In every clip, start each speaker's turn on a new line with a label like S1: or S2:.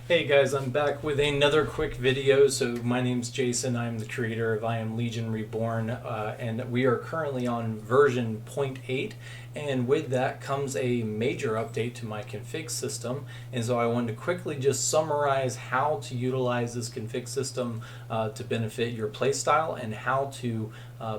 S1: Hey guys, I'm back with another quick video. So my name's Jason. I'm the creator of I Am Legion Reborn, and we are currently on version 0.8. And with that comes a major update to my config system. And so I wanted to quickly just summarize how to utilize this config system to benefit your playstyle, and how to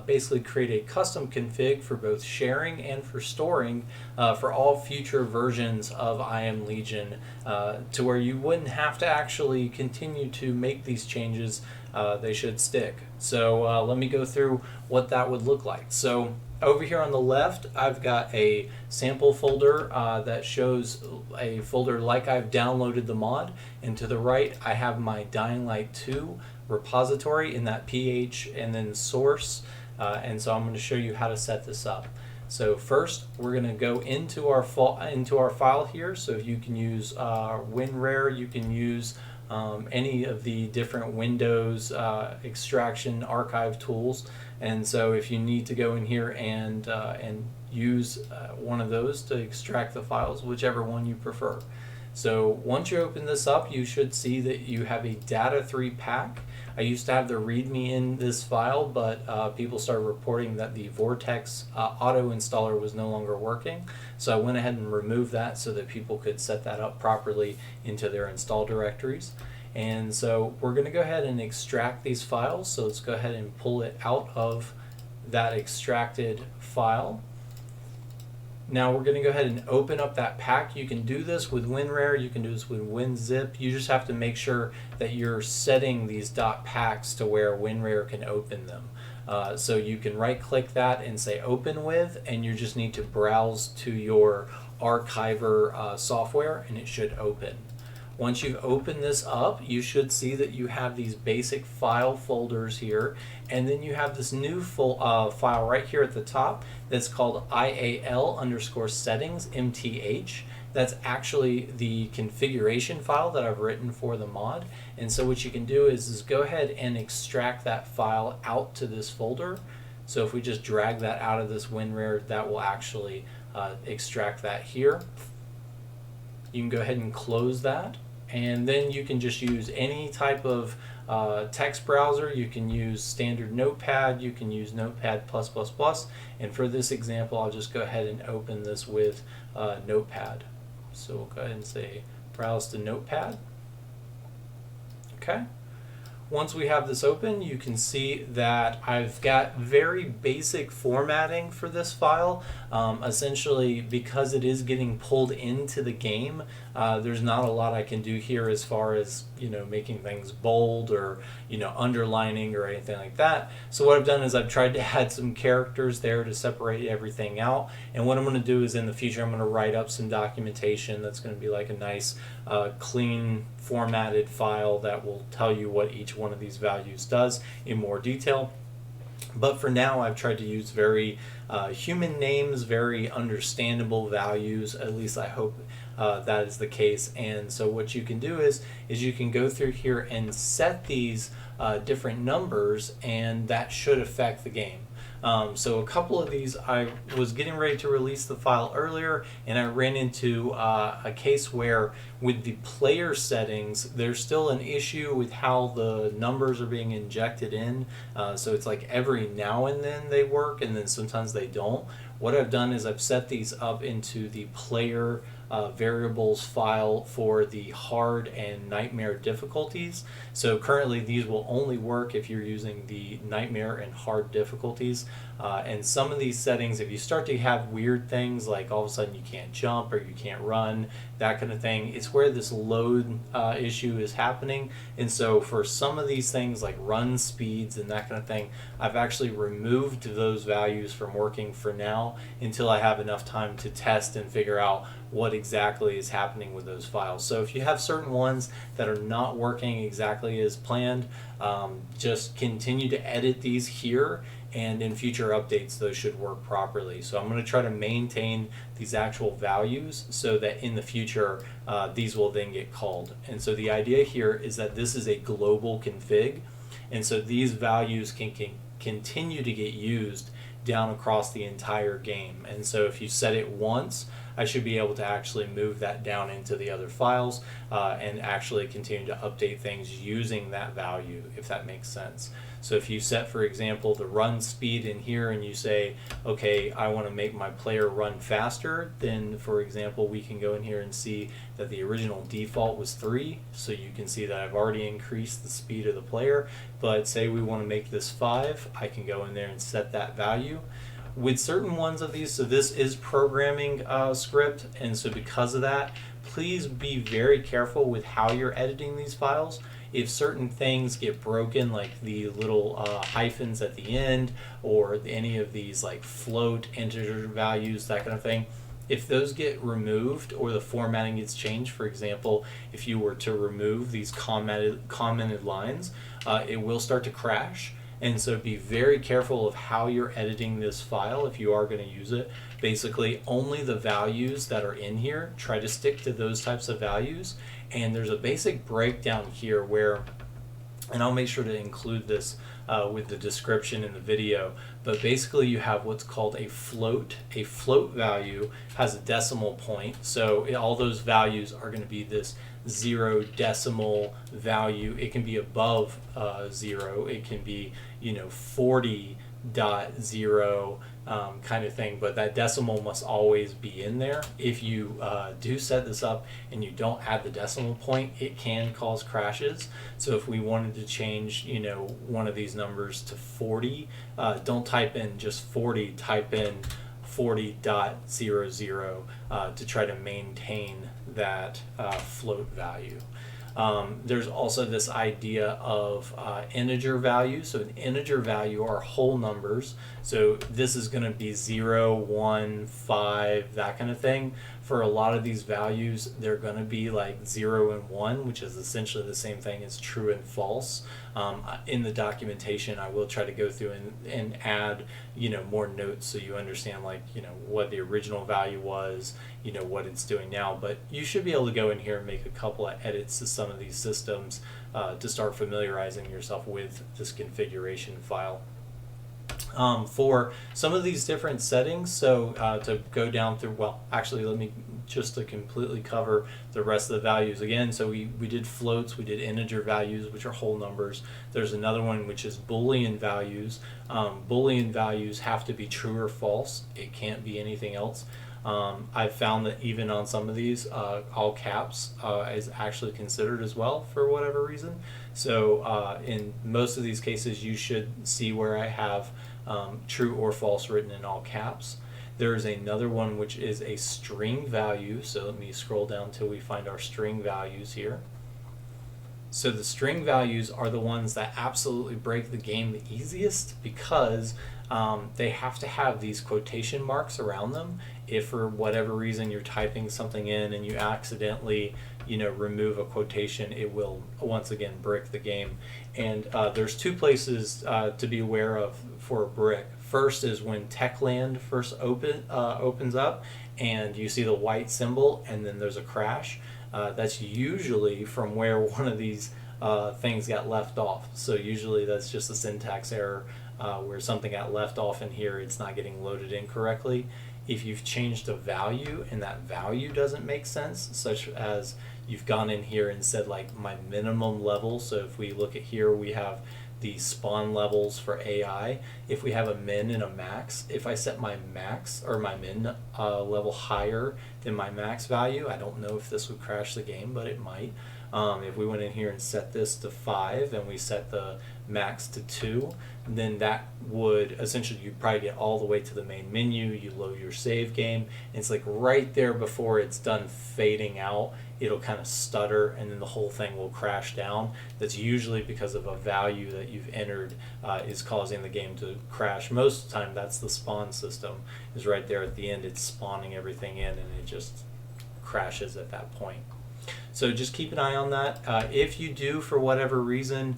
S1: basically create a custom config for both sharing and for storing for all future versions of I Am Legion, to where you wouldn't have to actually continue to make these changes. They should stick. So let me go through what that would look like. So over here on the left, I've got a sample folder that shows a folder like I've downloaded the mod, and to the right I have my Dying Light 2 repository in that ph and then source, and so I'm going to show you how to set this up. So first we're going to go into our file here. So you can use WinRAR, you can use any of the different Windows extraction archive tools, and so if you need to go in here and use one of those to extract the files, whichever one you prefer. So once you open this up, you should see that you have a data 3 pack. I used to have the README in this file, but people started reporting that the Vortex auto installer was no longer working. So I went ahead and removed that so that people could set that up properly into their install directories. And so we're going to go ahead and extract these files. So let's go ahead and pull it out of that extracted file. Now we're going to go ahead and open up that pack. You can do this with WinRAR, you can do this with WinZip. You just have to make sure that you're setting these .packs to where WinRAR can open them. So you can right click that and say open with, and you just need to browse to your archiver software and it should open. Once you've opened this up, you should see that you have these basic file folders here, and then you have this new file right here at the top that's called IAL_settings MTH. That's actually the configuration file that I've written for the mod. And so what you can do is go ahead and extract that file out to this folder. So if we just drag that out of this WinRAR, that will actually extract that here. You can go ahead and close that, and then you can just use any type of text browser. You can use standard Notepad, you can use Notepad++, and for this example I'll just go ahead and open this with Notepad. So we'll go ahead and say browse to Notepad. Okay. Once we have this open, you can see that I've got very basic formatting for this file. Essentially, because it is getting pulled into the game, there's not a lot I can do here as far as making things bold or underlining or anything like that. So what I've done is I've tried to add some characters there to separate everything out. And what I'm going to do is in the future I'm going to write up some documentation that's going to be like a nice clean formatted file that will tell you what each one of these values does in more detail. But for now I've tried to use very human names, very understandable values. At least I hope that is the case. And so what you can do is you can go through here and set these different numbers, and that should affect the game. So a couple of these, I was getting ready to release the file earlier, and I ran into a case where with the player settings there's still an issue with how the numbers are being injected in. So it's like every now and then they work, and then sometimes they don't. What I've done is I've set these up into the player variables file for the hard and nightmare difficulties. So currently these will only work if you're using the nightmare and hard difficulties. And some of these settings, if you start to have weird things like all of a sudden you can't jump or you can't run, that kind of thing, it's where this load issue is happening. And so for some of these things like run speeds and that kind of thing, I've actually removed those values from working for now until I have enough time to test and figure out what exactly is happening with those files. So if you have certain ones that are not working exactly as planned, just continue to edit these here, and in future updates those should work properly. So I'm going to try to maintain these actual values so that in the future these will then get called. And so the idea here is that this is a global config, and so these values can continue to get used down across the entire game. And so if you set it once, I should be able to actually move that down into the other files and actually continue to update things using that value, if that makes sense. So if you set, for example, the run speed in here and you say, okay, I want to make my player run faster, then for example, we can go in here and see that the original default was 3. So you can see that I've already increased the speed of the player, but say we want to make this 5, I can go in there and set that value. With certain ones of these, so this is programming script, and so because of that, please be very careful with how you're editing these files. If certain things get broken, like the little hyphens at the end, or any of these like float, integer values, that kind of thing, if those get removed or the formatting gets changed, for example, if you were to remove these commented lines, it will start to crash. And so be very careful of how you're editing this file if you are going to use it. Basically, only the values that are in here, try to stick to those types of values. And there's a basic breakdown here where, and I'll make sure to include this with the description in the video, but basically you have what's called a float. A float value has a decimal point, so all those values are going to be this 0 decimal value. It can be above 0, it can be 40.0 kind of thing, but that decimal must always be in there. If you do set this up and you don't add the decimal point, it can cause crashes. So if we wanted to change one of these numbers to 40, don't type in just 40, type in 40.00 to try to maintain that float value. There's also this idea of integer value. So an integer value are whole numbers. So this is going to be 0, 1, 5, that kind of thing. For a lot of these values, they're going to be like 0 and 1, which is essentially the same thing as true and false. In the documentation, I will try to go through and add more notes so you understand what the original value was, what it's doing now. But you should be able to go in here and make a couple of edits to some of these systems to start familiarizing yourself with this configuration file. For some of these different settings, so to go down through, well, actually let me just to completely cover the rest of the values again. So we did floats, we did integer values, which are whole numbers. There's another one which is Boolean values. Boolean values have to be true or false. It can't be anything else. I've found that even on some of these, all caps is actually considered as well for whatever reason. So in most of these cases, you should see where I have true or false written in all caps. There's another one which is a string value. So let me scroll down till we find our string values here. So the string values are the ones that absolutely break the game the easiest because they have to have these quotation marks around them. If for whatever reason you're typing something in and you accidentally remove a quotation, it will once again brick the game. And there's two places to be aware of for a brick. First is when Techland first opens up and you see the white symbol and then there's a crash. That's usually from where one of these things got left off. So usually that's just a syntax error where something got left off in here, it's not getting loaded in correctly. If you've changed a value and that value doesn't make sense, such as you've gone in here and said like my minimum level, so if we look at here we have the spawn levels for AI. If we have a min and a max, if I set my max or my min level higher than my max value, I don't know if this would crash the game, but it might. If we went in here and set this to 5 and we set the max to 2, then that would essentially, you'd probably get all the way to the main menu, you load your save game, and it's like right there before it's done fading out, it'll kind of stutter and then the whole thing will crash down. That's usually because of a value that you've entered is causing the game to crash. Most of the time that's the spawn system, is right there at the end, it's spawning everything in and it just crashes at that point. So just keep an eye on that. If you do, for whatever reason,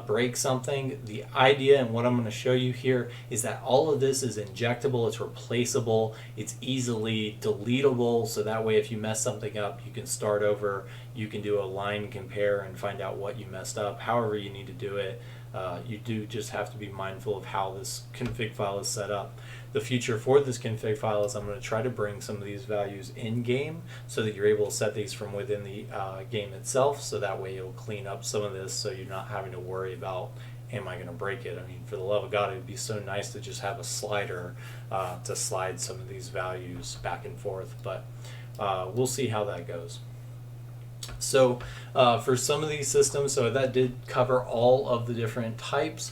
S1: break something, the idea and what I'm going to show you here is that all of this is injectable, it's replaceable, it's easily deletable, so that way if you mess something up, you can start over, you can do a line compare and find out what you messed up. However you need to do it, you do just have to be mindful of how this config file is set up. The future for this config file is I'm going to try to bring some of these values in game so that you're able to set these from within the game itself, so that way it'll clean up some of this so you're not having to worry about, am I going to break it? I mean, for the love of God, it would be so nice to just have a slider to slide some of these values back and forth, but we'll see how that goes. So for some of these systems, so that did cover all of the different types.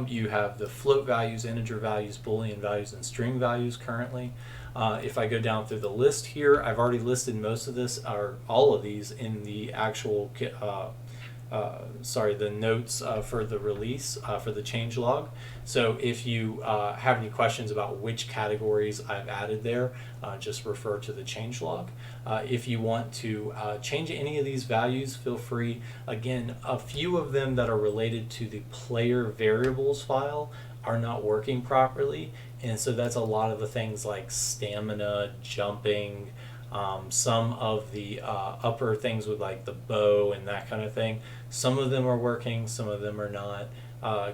S1: You have the float values, integer values, Boolean values, and string values currently. If I go down through the list here, I've already listed most of this, or all of these, in the actual the notes for the release for the changelog. So if you have any questions about which categories I've added there, just refer to the changelog. If you want to change any of these values, feel free. Again, a few of them that are related to the player variables file are not working properly, and so that's a lot of the things like stamina, jumping, some of the upper things with like the bow and that kind of thing. Some of them are working, some of them are not.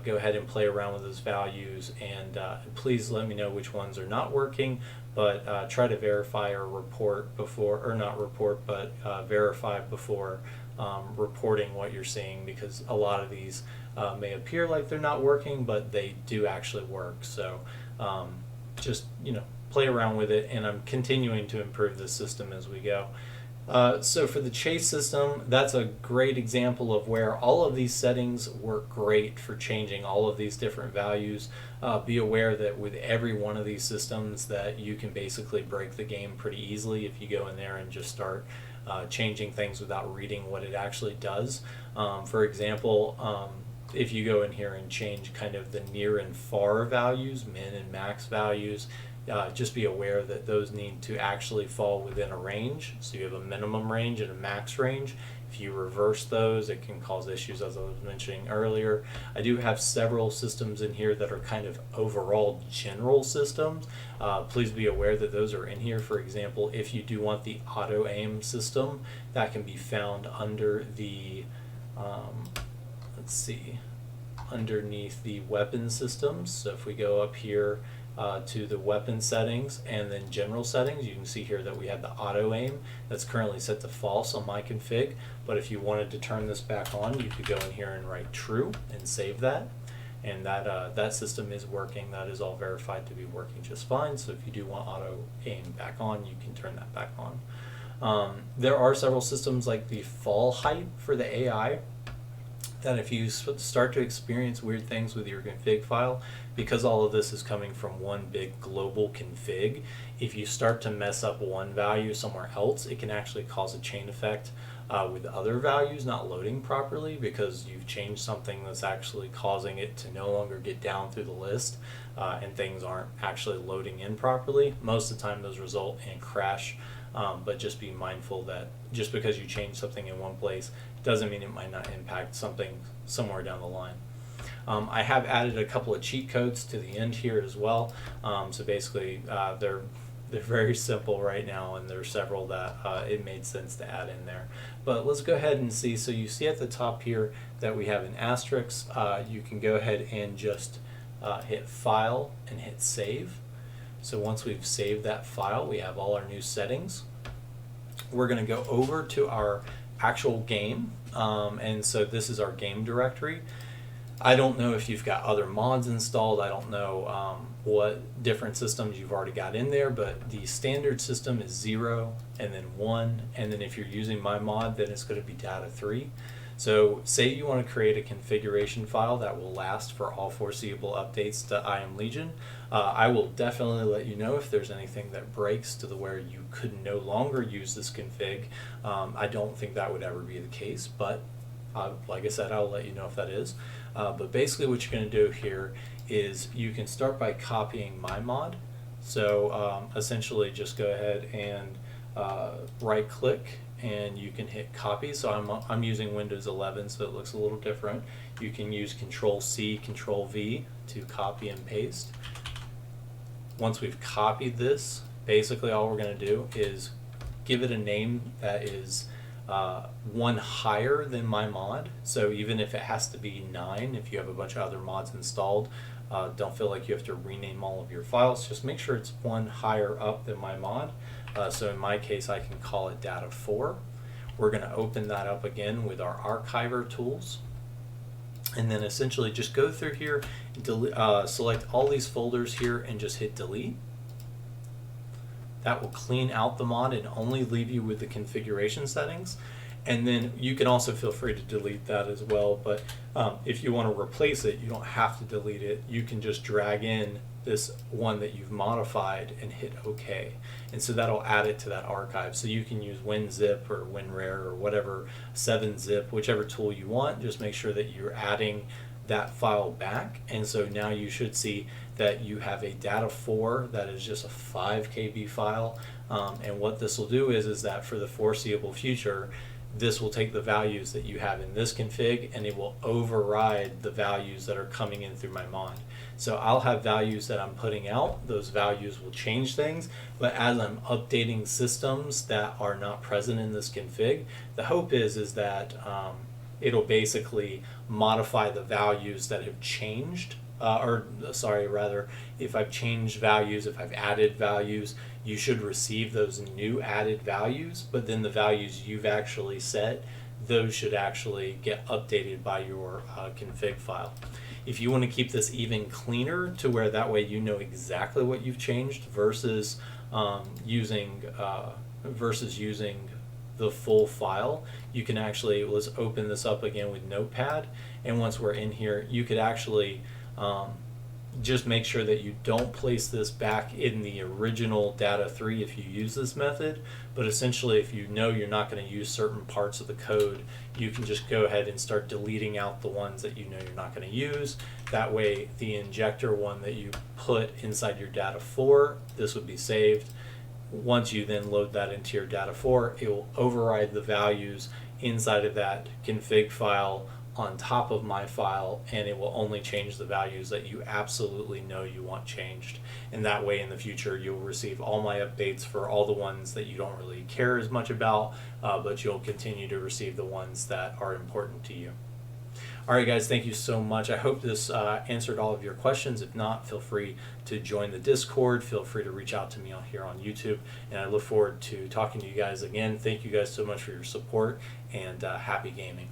S1: Go ahead and play around with those values, and please let me know which ones are not working, but try to verify or report before, or not report, but verify before reporting what you're seeing, because a lot of these may appear like they're not working, but they do actually work. So just, play around with it, and I'm continuing to improve the system as we go. So for the chase system, that's a great example of where all of these settings work great for changing all of these different values. Be aware that with every one of these systems that you can basically break the game pretty easily if you go in there and just start changing things without reading what it actually does. For example, if you go in here and change kind of the near and far values, min and max values, just be aware that those need to actually fall within a range. So you have a minimum range and a max range. If you reverse those, it can cause issues, as I was mentioning earlier. I do have several systems in here that are kind of overall general systems. Please be aware that those are in here. For example, if you do want the auto aim system, that can be found under the underneath the weapon systems. So if we go up here to the weapon settings and then general settings, you can see here that we have the auto aim that's currently set to false on my config, but if you wanted to turn this back on, you could go in here and write true and save that, and that system is working. That is all verified to be working just fine. So if you do want auto aim back on, you can turn that back on. There are several systems like the fall height for the AI, that if you start to experience weird things with your config file, because all of this is coming from one big global config, if you start to mess up one value somewhere else, it can actually cause a chain effect with other values not loading properly, because you've changed something that's actually causing it to no longer get down through the list, and things aren't actually loading in properly. Most of the time those result in a crash, but just be mindful that just because you change something in one place doesn't mean it might not impact something somewhere down the line. I have added a couple of cheat codes to the end here as well. So basically they're very simple right now, and there's several that it made sense to add in there. But let's go ahead and see. So you see at the top here that we have an asterisk. You can go ahead and just hit File and hit Save. So once we've saved that file, we have all our new settings. We're going to go over to our actual game, and so this is our game directory. I don't know if you've got other mods installed. I don't know what different systems you've already got in there, but the standard system is 0 and then 1, and then if you're using my mod, then it's going to be data 3. So say you want to create a configuration file that will last for all foreseeable updates to I Am Legion. I will definitely let you know if there's anything that breaks to the where you could no longer use this config. I don't think that would ever be the case, but like I said, I'll let you know if that is. But basically what you're going to do here is you can start by copying my mod. So essentially just go ahead and right click, and you can hit copy. So I'm using Windows 11, so it looks a little different. You can use Control-C, Control-V to copy and paste. Once we've copied this, basically all we're going to do is give it a name that is one higher than my mod. So even if it has to be 9, if you have a bunch of other mods installed, don't feel like you have to rename all of your files. Just make sure it's one higher up than my mod. So in my case, I can call it data 4. We're going to open that up again with our archiver tools. And then essentially just go through here, select all these folders here and just hit delete. That will clean out the mod and only leave you with the configuration settings. And then you can also feel free to delete that as well, but if you want to replace it, you don't have to delete it. You can just drag in this one that you've modified and hit OK. And so that'll add it to that archive. So you can use WinZip or WinRare or whatever, 7-zip, whichever tool you want. Just make sure that you're adding that file back. And so now you should see that you have a data 4 that is just a 5 KB file. And what this will do is that for the foreseeable future, this will take the values that you have in this config and it will override the values that are coming in through my mod. So I'll have values that I'm putting out, those values will change things, but as I'm updating systems that are not present in this config, the hope is that it'll basically modify the values that have changed, if I've changed values, if I've added values, you should receive those new added values, but then the values you've actually set, those should actually get updated by your config file. If you want to keep this even cleaner to where that way you know exactly what you've changed versus using the full file, you can actually, let's open this up again with Notepad, and once we're in here, you could actually just make sure that you don't place this back in the original data 3 if you use this method, but essentially if you know you're not going to use certain parts of the code, you can just go ahead and start deleting out the ones that you know you're not going to use. That way the injector one that you put inside your data 4, this would be saved. Once you then load that into your data 4, it will override the values inside of that config file on top of my file, and it will only change the values that you absolutely know you want changed. And that way in the future you'll receive all my updates for all the ones that you don't really care as much about, but you'll continue to receive the ones that are important to you. Alright guys, thank you so much. I hope this answered all of your questions. If not, feel free to join the Discord. Feel free to reach out to me here on YouTube. And I look forward to talking to you guys again. Thank you guys so much for your support, and happy gaming.